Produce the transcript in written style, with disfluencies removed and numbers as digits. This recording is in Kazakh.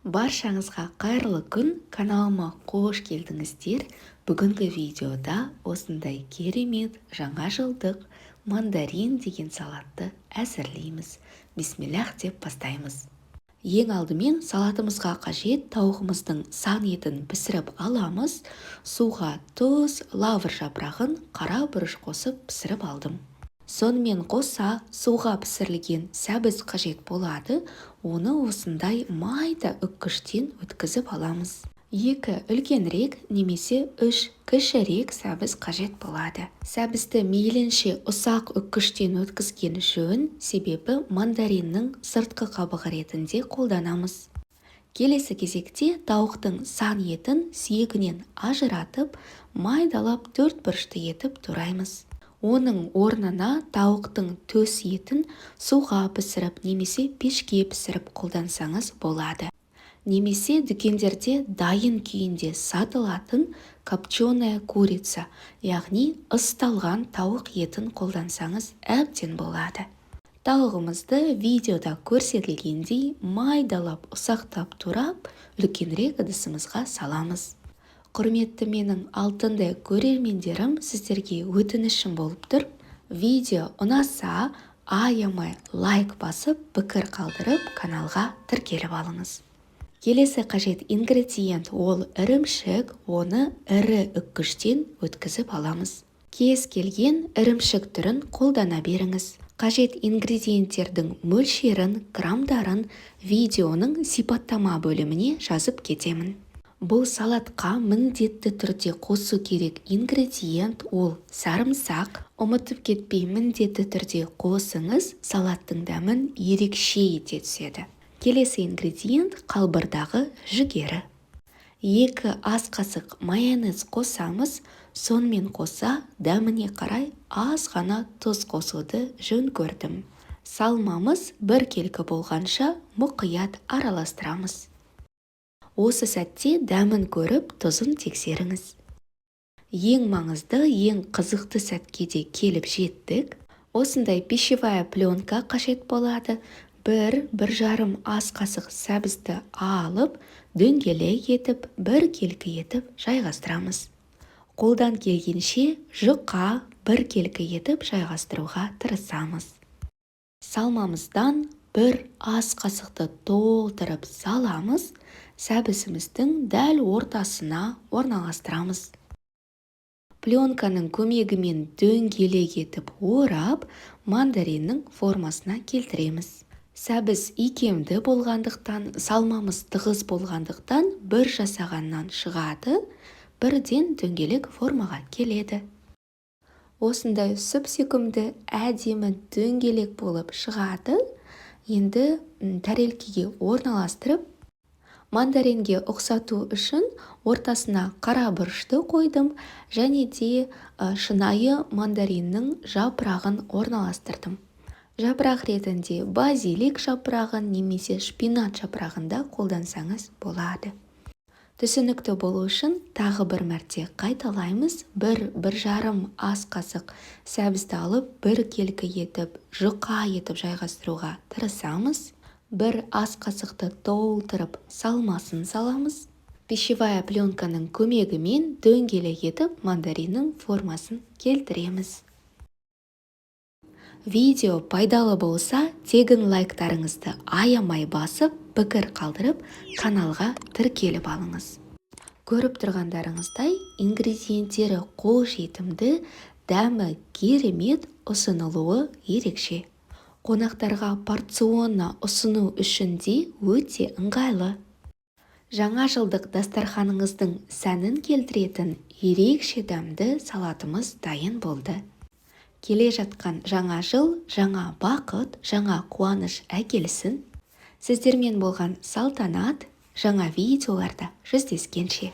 Баршаңызға қайырлы күн, каналыма қош келдіңіздер. Бүгінгі видеода осындай керемет жаңа жылдық мандарин деген салатты әзірлейміз. Бисмиллах деп бастаймыз. Ең алдымен салатымызға қажет тауығымыздың сан етін пісіріп аламыз. Суға тұз, лавр жапырағын, қара бұрыш қосып пісіріп алдым. Сонымен қоса суға пісірілген сәбіз қажет болады. Оны осындай майда үккіштен өткізіп аламыз. 2 үлкенірек немесе 3 кішірек сәбіз қажет болады. Сәбізді мейлінше ұсақ үккіштен өткізген жөн, себебі мандариннің сыртқы қабығы ретінде қолданамыз. Келесі кезекте тауықтың сан етін сүйегінен ажыратып, майдалап 4 бұрышты етіп тураймыз. Оның орнына тауықтың төс етін суға пісіріп немесе пешке пісіріп қолдансаңыз болады. Немесе дүкендерде дайын күйінде сатылатын копченая курица, яғни ысталған тауық етін қолдансаңыз әбден болады. Тауығымызды видеода көрсетілгендей майдалап ұсақтап турап, үлкенірек ыдысымызға саламыз. Құрметті менің алтынды көрермендерім, сіздерге өтінішім болып тұр. Видео ұнаса, аямай лайк басып, пікір қалдырып, каналға тіркеліп алыңыз. Келесі қажет ингредиент ол ірімшік, оны ірі үккіштен өткізіп аламыз. Кез келген ірімшік түрін қолдана беріңіз. Қажет ингредиенттердің мөлшерін, грамдарын видеоның сипаттама бөліміне жазып кетемін. Бұл салатқа міндетті түрде қосу керек ингредиент ол сарымсақ. Ұмытып кетпей міндетті түрде қосыңыз, салаттың дәмін ерекше ете түседі. Келесі ингредиент қалбырдағы жүгері. 2 ас қасық майонез қосамыз, сонымен қоса дәміне қарай аз ғана тұз қосуды жөн көрдім. Салмамыз 1 келкі болғанша мұқият араластырамыз. Осы сәтте дәмін көріп, тұзын тексеріңіз. Ең маңызды, ең қызықты сәтке де келіп жеттік. Осындай пищевая пленка қажет болады. 1-1,5 ас қасық сәбізді алып, дөңгелек етіп, 1 келкі етіп жайғастырамыз. Қолдан келгенше жұқа 1 келкі етіп жайғастыруға тырысамыз. Салмамыздан 1 ас қасықты толтырып саламыз. Сәбізіміздің дәл ортасына орналастырамыз. Пленканың көмегімен дөңгелек етіп орап, мандариннің формасына келтіреміз. Сәбіз икемді болғандықтан, салмамыз тығыз болғандықтан 1 жасағаннан шығады, 1-ден дөңгелек формаға келеді. Осындай сүп-сүйкімді әдемі дөңгелек болып шығады. Енді тәрелкеге орналастырып, мандаринге ұқсату үшін ортасына қара бұрышты қойдым және де шынайы мандариннің жапырағын орналастырдым. Жапырақ ретінде базилик жапырағын немесе шпинат жапырағын да қолдансаңыз болады. Түсінікті болу үшін тағы 1 мәрте қайталаймыз. 1-1,5 ас қасық сәбізді алып, 1 келкі етіп, жұқа етіп жайғастыруға тырысамыз. 1 ас қасықты толтырып салмасын саламыз. Пищевая пленканың көмегімен дөңгелек етіп мандариннің формасын келтіреміз. Видео пайдалы болса, тегін лайктарыңызды аямай басып, пікір қалдырып, каналға тіркеліп алыңыз. Көріп тұрғандарыңыздай, ингредиенттері қол жетімді, дәмі керемет, ұсынылуы ерекше. Қонақтарға порционна ұсыну үшін де өте ыңғайлы. Жаңа жылдық дастарханыңыздың сәнін келтіретін ерекше дәмді салатымыз дайын болды. Келе жатқан жаңа жыл, жаңа бақыт, жаңа қуаныш әкелсін. Сіздермен болған салтанат, жаңа видеоларда жүздескенше.